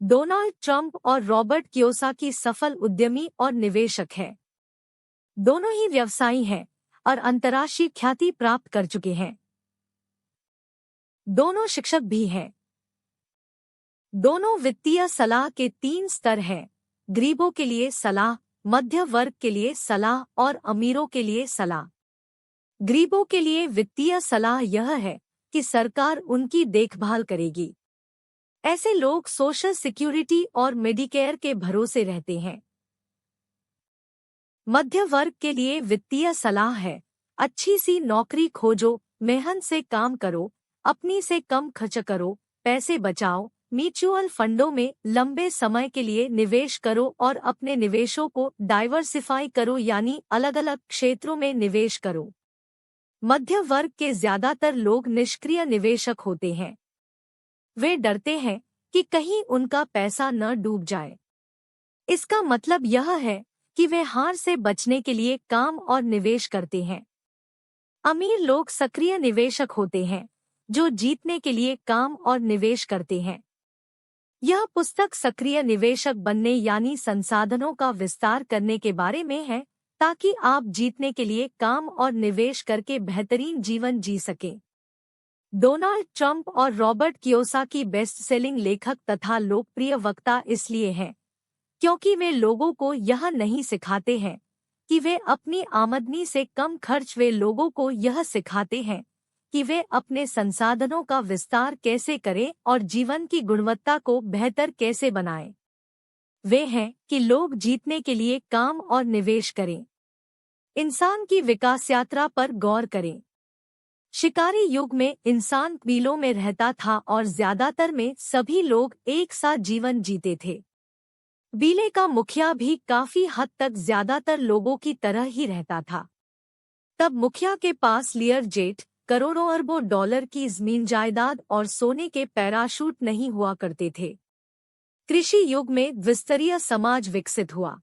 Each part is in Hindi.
डोनाल्ड ट्रंप और रॉबर्ट कियोसाकी सफल उद्यमी और निवेशक हैं। दोनों ही व्यवसायी हैं और अंतर्राष्ट्रीय ख्याति प्राप्त कर चुके हैं। दोनों शिक्षक भी हैं। दोनों वित्तीय सलाह के 3 स्तर हैं: गरीबों के लिए सलाह, मध्य वर्ग के लिए सलाह और अमीरों के लिए सलाह। गरीबों के लिए वित्तीय सलाह यह है कि सरकार उनकी देखभाल करेगी। ऐसे लोग सोशल सिक्योरिटी और मेडिकेयर के भरोसे रहते हैं। मध्य वर्ग के लिए वित्तीय सलाह है: अच्छी सी नौकरी खोजो, मेहनत से काम करो, अपनी से कम खर्च करो, पैसे बचाओ, म्यूचुअल फंडों में लंबे समय के लिए निवेश करो और अपने निवेशों को डाइवर्सिफाई करो, यानी अलग अलग क्षेत्रों में निवेश करो। मध्य वर्ग के ज्यादातर लोग निष्क्रिय निवेशक होते हैं। वे डरते हैं कि कहीं उनका पैसा न डूब जाए। इसका मतलब यह है कि वे हार से बचने के लिए काम और निवेश करते हैं। अमीर लोग सक्रिय निवेशक होते हैं, जो जीतने के लिए काम और निवेश करते हैं। यह पुस्तक सक्रिय निवेशक बनने यानी संसाधनों का विस्तार करने के बारे में है, ताकि आप जीतने के लिए काम और निवेश करके बेहतरीन जीवन जी सकें। डोनाल्ड ट्रंप और रॉबर्ट कियोसाकी बेस्ट सेलिंग लेखक तथा लोकप्रिय वक्ता इसलिए हैं क्योंकि वे लोगों को यह नहीं सिखाते हैं कि वे अपनी आमदनी से कम खर्च, वे लोगों को यह सिखाते हैं कि वे अपने संसाधनों का विस्तार कैसे करें और जीवन की गुणवत्ता को बेहतर कैसे बनाएं। वे हैं कि लोग जीतने के लिए काम और निवेश करें। इंसान की विकास यात्रा पर गौर करें। शिकारी युग में इंसान कबीलों में रहता था और ज्यादातर में सभी लोग एक साथ जीवन जीते थे। कबीले का मुखिया भी काफी हद तक ज्यादातर लोगों की तरह ही रहता था। तब मुखिया के पास लियर जेट, करोड़ों अरबों डॉलर की जमीन जायदाद और सोने के पैराशूट नहीं हुआ करते थे। कृषि युग में द्विस्तरीय समाज विकसित हुआ।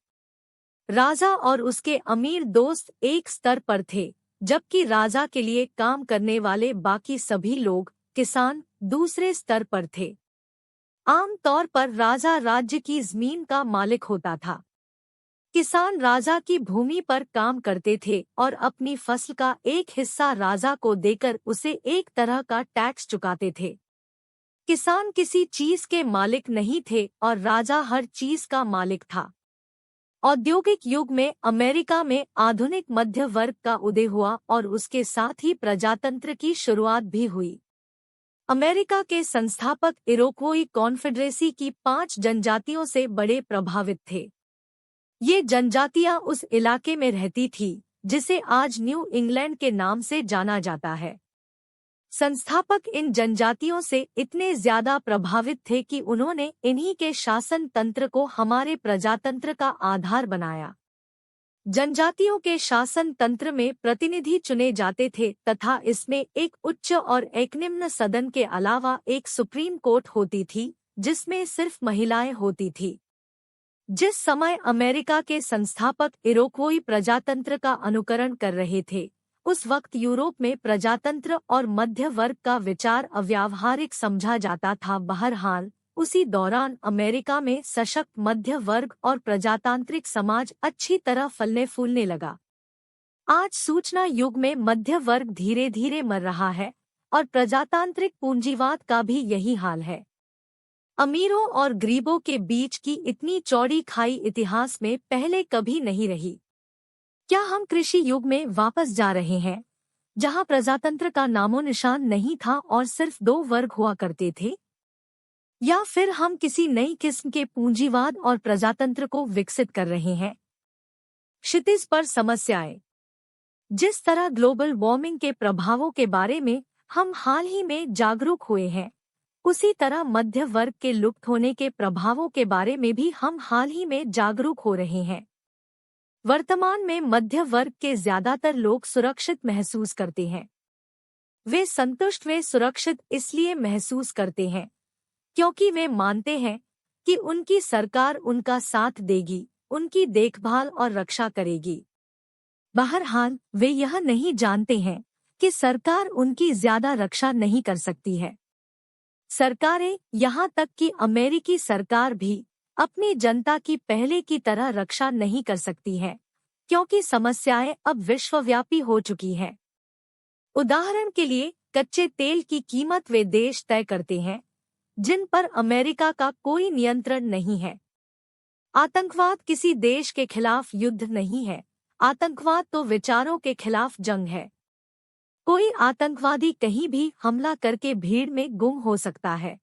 राजा और उसके अमीर दोस्त एक स्तर पर थे, जबकि राजा के लिए काम करने वाले बाकी सभी लोग, किसान, दूसरे स्तर पर थे। आम तौर पर राजा राज्य की जमीन का मालिक होता था। किसान राजा की भूमि पर काम करते थे और अपनी फसल का एक हिस्सा राजा को देकर उसे एक तरह का टैक्स चुकाते थे। किसान किसी चीज के मालिक नहीं थे और राजा हर चीज का मालिक था। औद्योगिक युग में अमेरिका में आधुनिक मध्य वर्ग का उदय हुआ और उसके साथ ही प्रजातंत्र की शुरुआत भी हुई। अमेरिका के संस्थापक इरोक्वोई कॉन्फेडरेसी की 5 जनजातियों से बड़े प्रभावित थे। ये जनजातियां उस इलाके में रहती थी जिसे आज न्यू इंग्लैंड के नाम से जाना जाता है। संस्थापक इन जनजातियों से इतने ज्यादा प्रभावित थे कि उन्होंने इन्हीं के शासन तंत्र को हमारे प्रजातंत्र का आधार बनाया। जनजातियों के शासन तंत्र में प्रतिनिधि चुने जाते थे तथा इसमें एक उच्च और एक निम्न सदन के अलावा एक सुप्रीम कोर्ट होती थी, जिसमें सिर्फ महिलाएं होती थी। जिस समय अमेरिका के संस्थापक इरोक्वोई प्रजातंत्र का अनुकरण कर रहे थे, उस वक्त यूरोप में प्रजातंत्र और मध्य वर्ग का विचार अव्यावहारिक समझा जाता था। बहरहाल, उसी दौरान अमेरिका में सशक्त मध्य वर्ग और प्रजातांत्रिक समाज अच्छी तरह फलने फूलने लगा। आज सूचना युग में मध्य वर्ग धीरे धीरे मर रहा है और प्रजातांत्रिक पूंजीवाद का भी यही हाल है। अमीरों और गरीबों के बीच की इतनी चौड़ी खाई इतिहास में पहले कभी नहीं रही। क्या हम कृषि युग में वापस जा रहे हैं, जहां प्रजातंत्र का नामो निशान नहीं था और सिर्फ 2 वर्ग हुआ करते थे? या फिर हम किसी नई किस्म के पूंजीवाद और प्रजातंत्र को विकसित कर रहे हैं? क्षितिज पर समस्याएं। जिस तरह ग्लोबल वार्मिंग के प्रभावों के बारे में हम हाल ही में जागरूक हुए हैं, उसी तरह मध्य वर्ग के लुप्त होने के प्रभावों के बारे में भी हम हाल ही में जागरूक हो रहे हैं। वर्तमान में मध्य वर्ग के ज्यादातर लोग सुरक्षित महसूस करते हैं। वे संतुष्ट, वे सुरक्षित इसलिए महसूस करते हैं क्योंकि वे मानते हैं कि उनकी सरकार उनका साथ देगी, उनकी देखभाल और रक्षा करेगी। बहरहाल, वे यह नहीं जानते हैं कि सरकार उनकी ज्यादा रक्षा नहीं कर सकती है। सरकारें, यहाँ तक कि अमेरिकी सरकार भी अपनी जनता की पहले की तरह रक्षा नहीं कर सकती है, क्योंकि समस्याएं अब विश्वव्यापी हो चुकी हैं। उदाहरण के लिए, कच्चे तेल की कीमत वे देश तय करते हैं जिन पर अमेरिका का कोई नियंत्रण नहीं है। आतंकवाद किसी देश के खिलाफ युद्ध नहीं है, आतंकवाद तो विचारों के खिलाफ जंग है। कोई आतंकवादी कहीं भी हमला करके भीड़ में गुम हो सकता है।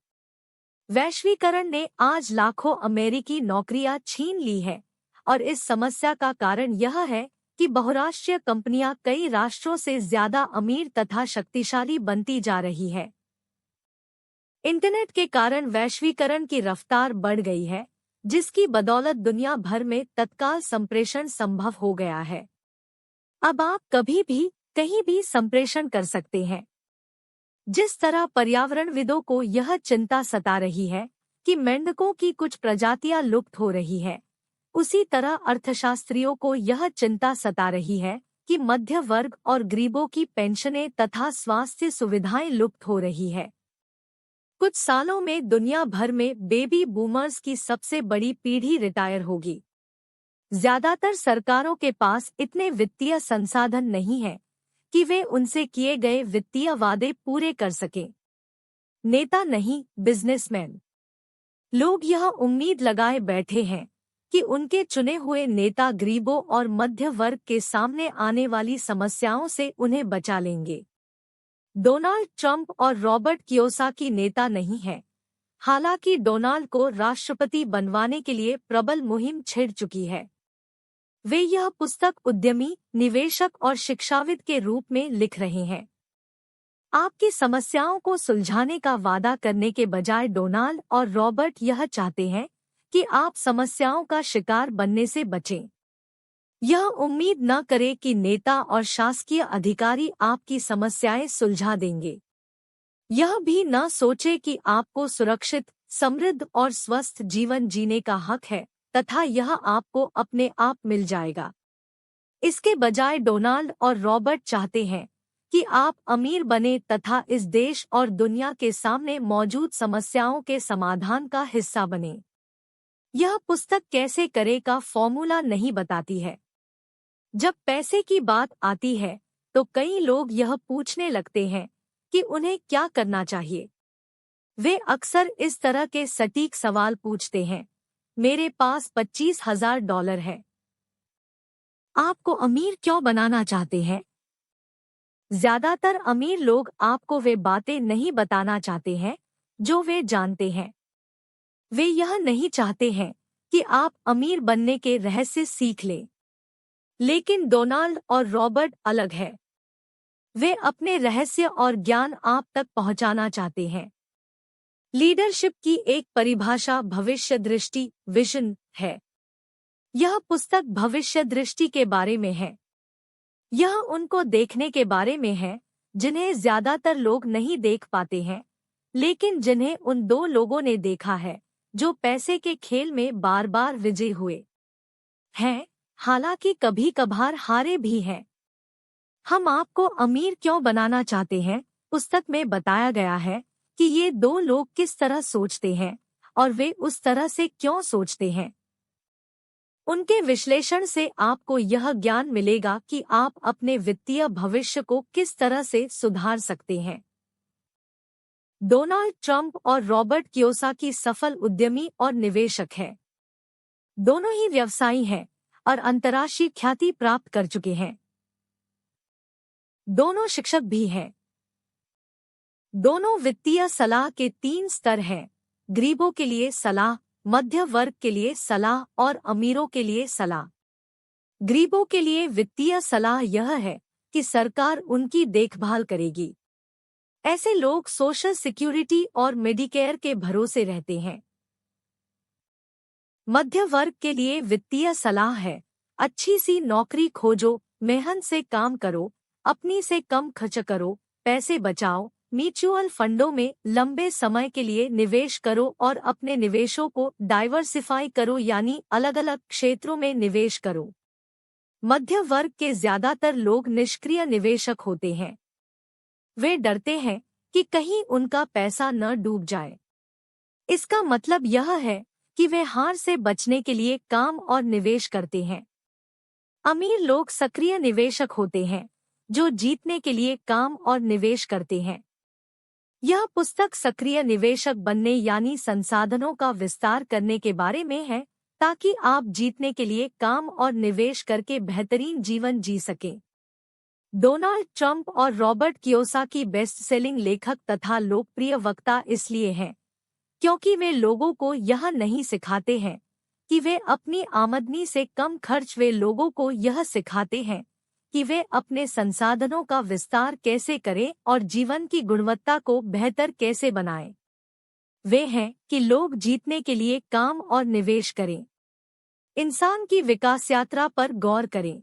वैश्वीकरण ने आज लाखों अमेरिकी नौकरियां छीन ली है, और इस समस्या का कारण यह है कि बहुराष्ट्रीय कंपनियां कई राष्ट्रों से ज्यादा अमीर तथा शक्तिशाली बनती जा रही है। इंटरनेट के कारण वैश्वीकरण की रफ्तार बढ़ गई है, जिसकी बदौलत दुनिया भर में तत्काल संप्रेषण संभव हो गया है। अब आप कभी भी कहीं भी संप्रेषण कर सकते हैं। जिस तरह पर्यावरणविदों को यह चिंता सता रही है कि मेंढकों की कुछ प्रजातियां लुप्त हो रही है, उसी तरह अर्थशास्त्रियों को यह चिंता सता रही है कि मध्य वर्ग और गरीबों की पेंशनें तथा स्वास्थ्य सुविधाएं लुप्त हो रही है। कुछ सालों में दुनिया भर में बेबी बूमर्स की सबसे बड़ी पीढ़ी रिटायर होगी। ज्यादातर सरकारों के पास इतने वित्तीय संसाधन नहीं है कि वे उनसे किए गए वित्तीय वादे पूरे कर सकें। नेता नहीं, बिजनेसमैन। लोग यह उम्मीद लगाए बैठे हैं कि उनके चुने हुए नेता गरीबों और मध्य वर्ग के सामने आने वाली समस्याओं से उन्हें बचा लेंगे। डोनाल्ड ट्रंप और रॉबर्ट कियोसाकी नेता नहीं हैं। हालांकि डोनाल्ड को राष्ट्रपति बनवाने के लिए प्रबल मुहिम छिड़ चुकी है। वे यह पुस्तक उद्यमी, निवेशक और शिक्षाविद के रूप में लिख रहे हैं। आपकी समस्याओं को सुलझाने का वादा करने के बजाय डोनाल्ड और रॉबर्ट यह चाहते हैं कि आप समस्याओं का शिकार बनने से बचें। यह उम्मीद न करें कि नेता और शासकीय अधिकारी आपकी समस्याएं सुलझा देंगे। यह भी न सोचे कि आपको सुरक्षित, समृद्ध और स्वस्थ जीवन जीने का हक है तथा यह आपको अपने आप मिल जाएगा। इसके बजाय डोनाल्ड और रॉबर्ट चाहते हैं कि आप अमीर बने तथा इस देश और दुनिया के सामने मौजूद समस्याओं के समाधान का हिस्सा बने। यह पुस्तक कैसे करे का फॉर्मूला नहीं बताती है। जब पैसे की बात आती है तो कई लोग यह पूछने लगते हैं कि उन्हें क्या करना चाहिए। वे अक्सर इस तरह के सटीक सवाल पूछते हैं, मेरे पास $25,000 है। आपको अमीर क्यों बनाना चाहते हैं? ज्यादातर अमीर लोग आपको वे बातें नहीं बताना चाहते हैं जो वे जानते हैं। वे यह नहीं चाहते हैं कि आप अमीर बनने के रहस्य सीख लें। लेकिन डोनाल्ड और रॉबर्ट अलग है। वे अपने रहस्य और ज्ञान आप तक पहुंचाना चाहते हैं। लीडरशिप की एक परिभाषा भविष्य दृष्टि, विजन है। यह पुस्तक भविष्य दृष्टि के बारे में है। यह उनको देखने के बारे में है जिन्हें ज्यादातर लोग नहीं देख पाते हैं, लेकिन जिन्हें उन दो लोगों ने देखा है जो पैसे के खेल में बार बार विजयी हुए हैं, हालांकि कभी कभार हारे भी हैं। हम आपको अमीर क्यों बनाना चाहते हैं पुस्तक में बताया गया है कि ये दो लोग किस तरह सोचते हैं और वे उस तरह से क्यों सोचते हैं। उनके विश्लेषण से आपको यह ज्ञान मिलेगा कि आप अपने वित्तीय भविष्य को किस तरह से सुधार सकते हैं। डोनाल्ड ट्रंप और रॉबर्ट कियोसाकी सफल उद्यमी और निवेशक हैं। दोनों ही व्यवसायी हैं और अंतर्राष्ट्रीय ख्याति प्राप्त कर चुके हैं। दोनों शिक्षक भी हैं। दोनों वित्तीय सलाह के 3 स्तर हैं, गरीबों के लिए सलाह, मध्य वर्ग के लिए सलाह और अमीरों के लिए सलाह। गरीबों के लिए वित्तीय सलाह यह है कि सरकार उनकी देखभाल करेगी। ऐसे लोग सोशल सिक्योरिटी और मेडिकेयर के भरोसे रहते हैं। मध्य वर्ग के लिए वित्तीय सलाह है, अच्छी सी नौकरी खोजो, मेहनत से काम करो, अपनी से कम खर्च करो, पैसे बचाओ, म्यूचुअल फंडों में लंबे समय के लिए निवेश करो और अपने निवेशों को डाइवर्सिफाई करो, यानी अलग अलग क्षेत्रों में निवेश करो। मध्य वर्ग के ज्यादातर लोग निष्क्रिय निवेशक होते हैं। वे डरते हैं कि कहीं उनका पैसा न डूब जाए। इसका मतलब यह है कि वे हार से बचने के लिए काम और निवेश करते हैं। अमीर लोग सक्रिय निवेशक होते हैं, जो जीतने के लिए काम और निवेश करते हैं। यह पुस्तक सक्रिय निवेशक बनने यानी संसाधनों का विस्तार करने के बारे में है, ताकि आप जीतने के लिए काम और निवेश करके बेहतरीन जीवन जी सकें। डोनाल्ड ट्रंप और रॉबर्ट कियोसाकी बेस्ट सेलिंग लेखक तथा लोकप्रिय वक्ता इसलिए हैं क्योंकि वे लोगों को यह नहीं सिखाते हैं कि वे अपनी आमदनी से कम खर्च, वे लोगों को यह सिखाते हैं कि वे अपने संसाधनों का विस्तार कैसे करें और जीवन की गुणवत्ता को बेहतर कैसे बनाएं। वे हैं कि लोग जीतने के लिए काम और निवेश करें। इंसान की विकास यात्रा पर गौर करें।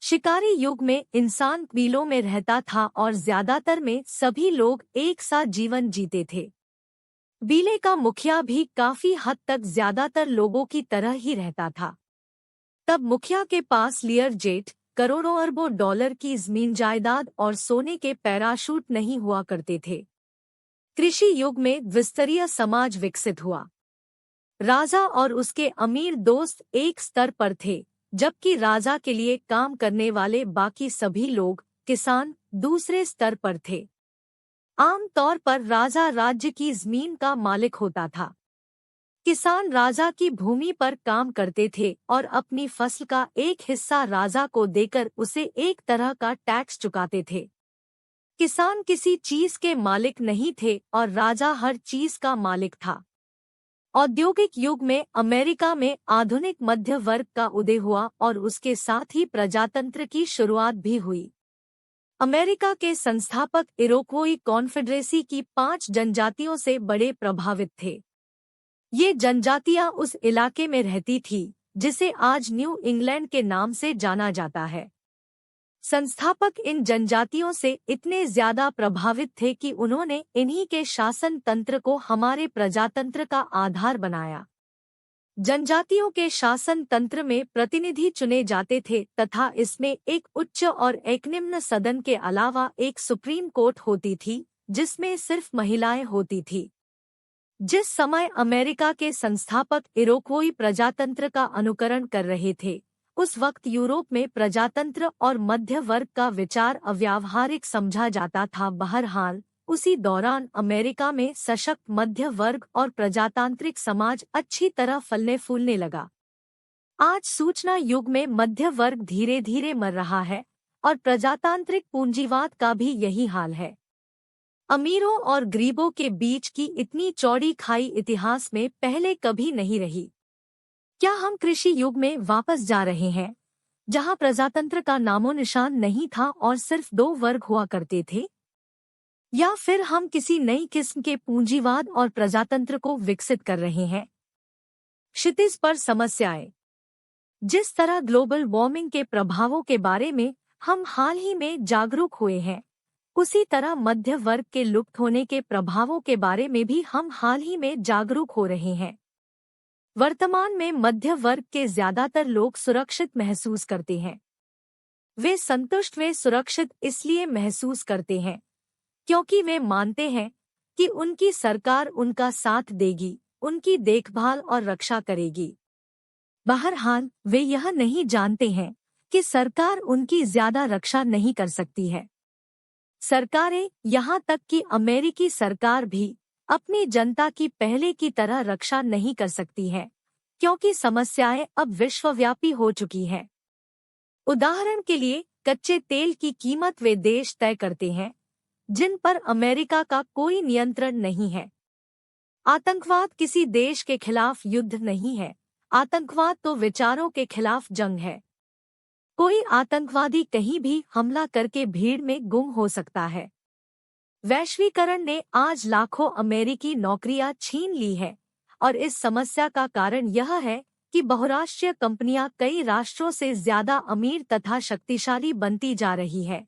शिकारी युग में इंसान कबीलों में रहता था और ज्यादातर में सभी लोग एक साथ जीवन जीते थे। कबीले का मुखिया भी काफी हद तक ज्यादातर लोगों की तरह ही रहता था। तब मुखिया के पास लियर जेट, करोड़ों अरबों डॉलर की जमीन जायदाद और सोने के पैराशूट नहीं हुआ करते थे। कृषि युग में द्विस्तरीय समाज विकसित हुआ। राजा और उसके अमीर दोस्त एक स्तर पर थे, जबकि राजा के लिए काम करने वाले बाकी सभी लोग, किसान, दूसरे स्तर पर थे। आम तौर पर राजा राज्य की जमीन का मालिक होता था। किसान राजा की भूमि पर काम करते थे और अपनी फसल का एक हिस्सा राजा को देकर उसे एक तरह का टैक्स चुकाते थे। किसान किसी चीज के मालिक नहीं थे और राजा हर चीज का मालिक था। औद्योगिक युग में अमेरिका में आधुनिक मध्य वर्ग का उदय हुआ और उसके साथ ही प्रजातंत्र की शुरुआत भी हुई। अमेरिका के संस्थापक इरोक्वोई कॉन्फेडरेसी की 5 जनजातियों से बड़े प्रभावित थे। ये जनजातियां उस इलाके में रहती थी जिसे आज न्यू इंग्लैंड के नाम से जाना जाता है। संस्थापक इन जनजातियों से इतने ज्यादा प्रभावित थे कि उन्होंने इन्हीं के शासन तंत्र को हमारे प्रजातंत्र का आधार बनाया। जनजातियों के शासन तंत्र में प्रतिनिधि चुने जाते थे तथा इसमें एक उच्च और एक निम्न सदन के अलावा एक सुप्रीम कोर्ट होती थी, जिसमें सिर्फ महिलाएं होती थी। जिस समय अमेरिका के संस्थापक इरोक्वोई प्रजातंत्र का अनुकरण कर रहे थे, उस वक्त यूरोप में प्रजातंत्र और मध्य वर्ग का विचार अव्यावहारिक समझा जाता था। बहरहाल, उसी दौरान अमेरिका में सशक्त मध्य वर्ग और प्रजातांत्रिक समाज अच्छी तरह फलने फूलने लगा। आज सूचना युग में मध्य वर्ग धीरे धीरे मर रहा है और प्रजातांत्रिक पूंजीवाद का भी यही हाल है। अमीरों और गरीबों के बीच की इतनी चौड़ी खाई इतिहास में पहले कभी नहीं रही। क्या हम कृषि युग में वापस जा रहे हैं, जहां प्रजातंत्र का नामो निशान नहीं था और सिर्फ 2 वर्ग हुआ करते थे? या फिर हम किसी नई किस्म के पूंजीवाद और प्रजातंत्र को विकसित कर रहे हैं? क्षितिज पर समस्याएं। जिस तरह ग्लोबल वार्मिंग के प्रभावों के बारे में हम हाल ही में जागरूक हुए हैं, उसी तरह मध्य वर्ग के लुप्त होने के प्रभावों के बारे में भी हम हाल ही में जागरूक हो रहे हैं। वर्तमान में मध्य वर्ग के ज्यादातर लोग सुरक्षित महसूस करते हैं। वे संतुष्ट, वे सुरक्षित इसलिए महसूस करते हैं क्योंकि वे मानते हैं कि उनकी सरकार उनका साथ देगी, उनकी देखभाल और रक्षा करेगी। बहरहाल, वे यह नहीं जानते हैं कि सरकार उनकी ज्यादा रक्षा नहीं कर सकती है। सरकारें, यहाँ तक कि अमेरिकी सरकार भी, अपनी जनता की पहले की तरह रक्षा नहीं कर सकती है, क्योंकि समस्याएं अब विश्वव्यापी हो चुकी हैं। उदाहरण के लिए, कच्चे तेल की कीमत वे देश तय करते हैं, जिन पर अमेरिका का कोई नियंत्रण नहीं है। आतंकवाद किसी देश के खिलाफ युद्ध नहीं है, आतंकवाद तो विचारों के खिलाफ जंग है। कोई आतंकवादी कहीं भी हमला करके भीड़ में गुम हो सकता है। वैश्वीकरण ने आज लाखों अमेरिकी नौकरियां छीन ली है और इस समस्या का कारण यह है कि बहुराष्ट्रीय कंपनियां कई राष्ट्रों से ज्यादा अमीर तथा शक्तिशाली बनती जा रही है।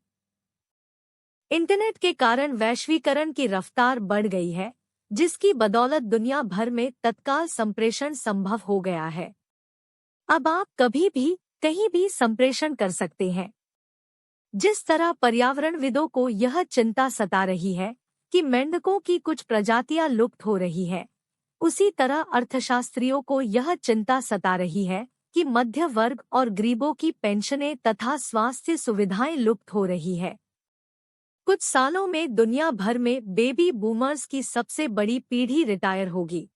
इंटरनेट के कारण वैश्वीकरण की रफ्तार बढ़ गई है, जिसकी बदौलत दुनिया भर में तत्काल संप्रेषण संभव हो गया है। अब आप कभी भी कहीं भी संप्रेषण कर सकते हैं। जिस तरह पर्यावरणविदों को यह चिंता सता रही है कि मेंढकों की कुछ प्रजातियां लुप्त हो रही है, उसी तरह अर्थशास्त्रियों को यह चिंता सता रही है कि मध्य वर्ग और गरीबों की पेंशनें तथा स्वास्थ्य सुविधाएं लुप्त हो रही है। कुछ सालों में दुनिया भर में बेबी बूमर्स की सबसे बड़ी पीढ़ी रिटायर होगी।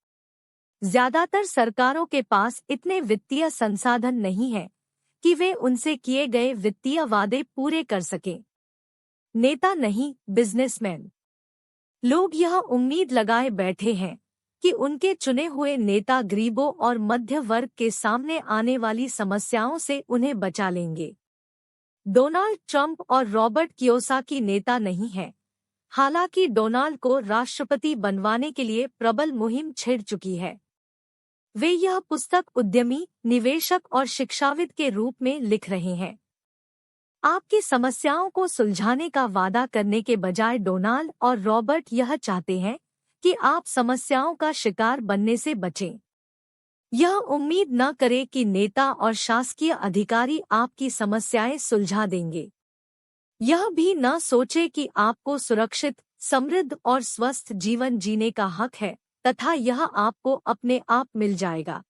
ज्यादातर सरकारों के पास इतने वित्तीय संसाधन नहीं है कि वे उनसे किए गए वित्तीय वादे पूरे कर सकें। नेता नहीं, बिजनेसमैन। लोग यह उम्मीद लगाए बैठे हैं कि उनके चुने हुए नेता गरीबों और मध्य वर्ग के सामने आने वाली समस्याओं से उन्हें बचा लेंगे। डोनाल्ड ट्रंप और रॉबर्ट कियोसाकी नेता नहीं हैं। हालांकि डोनाल्ड को राष्ट्रपति बनवाने के लिए प्रबल मुहिम छिड़ चुकी है। वे यह पुस्तक उद्यमी, निवेशक और शिक्षाविद के रूप में लिख रहे हैं। आपकी समस्याओं को सुलझाने का वादा करने के बजाय डोनाल्ड और रॉबर्ट यह चाहते हैं कि आप समस्याओं का शिकार बनने से बचें। यह उम्मीद न करें कि नेता और शासकीय अधिकारी आपकी समस्याएं सुलझा देंगे। यह भी न सोचे कि आपको सुरक्षित, समृद्ध और स्वस्थ जीवन जीने का हक है तथा यह आपको अपने आप मिल जाएगा।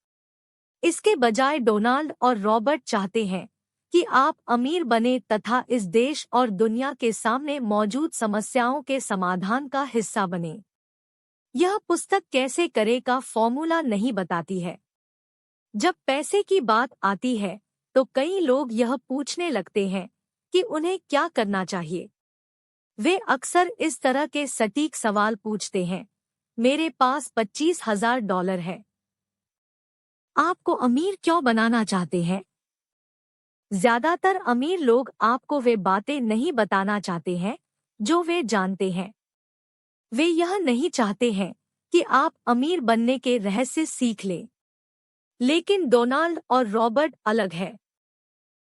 इसके बजाय डोनाल्ड और रॉबर्ट चाहते हैं कि आप अमीर बने तथा इस देश और दुनिया के सामने मौजूद समस्याओं के समाधान का हिस्सा बने। यह पुस्तक कैसे करे का फॉर्मूला नहीं बताती है। जब पैसे की बात आती है तो कई लोग यह पूछने लगते हैं कि उन्हें क्या करना चाहिए। वे अक्सर इस तरह के सटीक सवाल पूछते हैं। मेरे पास $25,000 है। आपको अमीर क्यों बनाना चाहते हैं? ज्यादातर अमीर लोग आपको वे बातें नहीं बताना चाहते हैं जो वे जानते हैं। वे यह नहीं चाहते हैं कि आप अमीर बनने के रहस्य सीख लें। लेकिन डोनाल्ड और रॉबर्ट अलग है।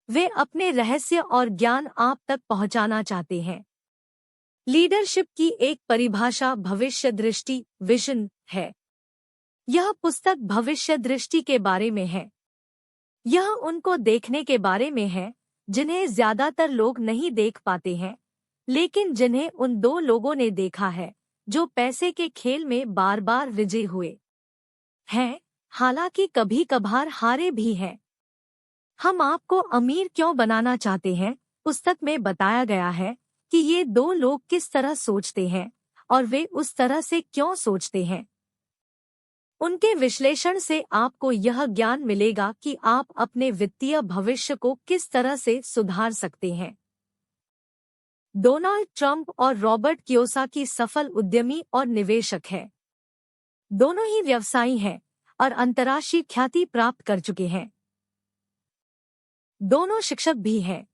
वे अपने रहस्य और ज्ञान आप तक पहुंचाना चाहते हैं। लीडरशिप की एक परिभाषा भविष्य दृष्टि, विजन है। यह पुस्तक भविष्य दृष्टि के बारे में है। यह उनको देखने के बारे में है जिन्हें ज्यादातर लोग नहीं देख पाते हैं, लेकिन जिन्हें उन दो लोगों ने देखा है जो पैसे के खेल में बार बार विजयी हुए हैं, हालांकि कभी कभार हारे भी हैं। हम आपको अमीर क्यों बनाना चाहते हैं पुस्तक में बताया गया है कि ये दो लोग किस तरह सोचते हैं और वे उस तरह से क्यों सोचते हैं। उनके विश्लेषण से आपको यह ज्ञान मिलेगा कि आप अपने वित्तीय भविष्य को किस तरह से सुधार सकते हैं। डोनाल्ड ट्रंप और रॉबर्ट कियोसाकी सफल उद्यमी और निवेशक हैं। दोनों ही व्यवसायी हैं और अंतर्राष्ट्रीय ख्याति प्राप्त कर चुके हैं। दोनों शिक्षक भी हैं।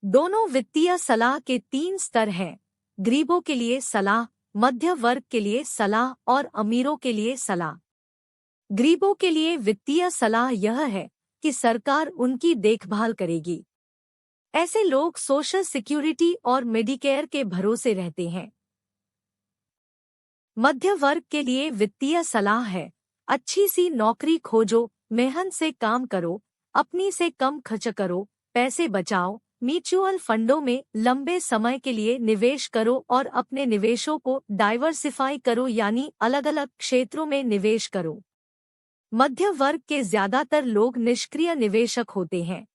दोनों वित्तीय सलाह के 3 स्तर हैं: गरीबों के लिए सलाह, मध्य वर्ग के लिए सलाह और अमीरों के लिए सलाह। गरीबों के लिए वित्तीय सलाह यह है कि सरकार उनकी देखभाल करेगी। ऐसे लोग सोशल सिक्योरिटी और मेडिकेयर के भरोसे रहते हैं। मध्य वर्ग के लिए वित्तीय सलाह है: अच्छी सी नौकरी खोजो, मेहनत से काम करो, अपनी से कम खर्च करो, पैसे बचाओ, म्यूचुअल फंडों में लंबे समय के लिए निवेश करो और अपने निवेशों को डाइवर्सिफाई करो, यानी अलग अलग क्षेत्रों में निवेश करो। मध्य वर्ग के ज्यादातर लोग निष्क्रिय निवेशक होते हैं।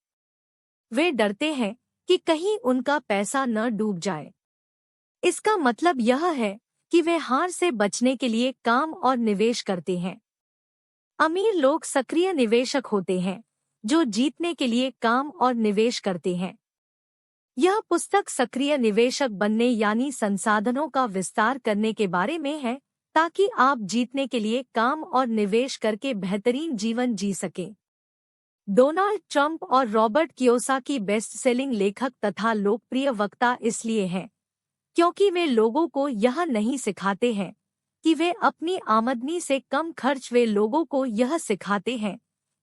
वे डरते हैं कि कहीं उनका पैसा न डूब जाए। इसका मतलब यह है कि वे हार से बचने के लिए काम और निवेश करते हैं। अमीर लोग सक्रिय निवेशक होते हैं जो जीतने के लिए काम और निवेश करते हैं। यह पुस्तक सक्रिय निवेशक बनने यानी संसाधनों का विस्तार करने के बारे में है, ताकि आप जीतने के लिए काम और निवेश करके बेहतरीन जीवन जी सकें। डोनाल्ड ट्रंप और रॉबर्ट कियोसाकी बेस्ट सेलिंग लेखक तथा लोकप्रिय वक्ता इसलिए हैं क्योंकि वे लोगों को यह नहीं सिखाते हैं कि वे अपनी आमदनी से कम खर्च, वे लोगों को यह सिखाते हैं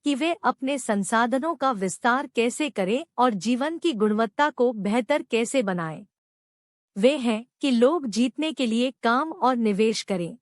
कि वे अपने संसाधनों का विस्तार कैसे करें और जीवन की गुणवत्ता को बेहतर कैसे बनाएं। वे हैं कि लोग जीतने के लिए काम और निवेश करें।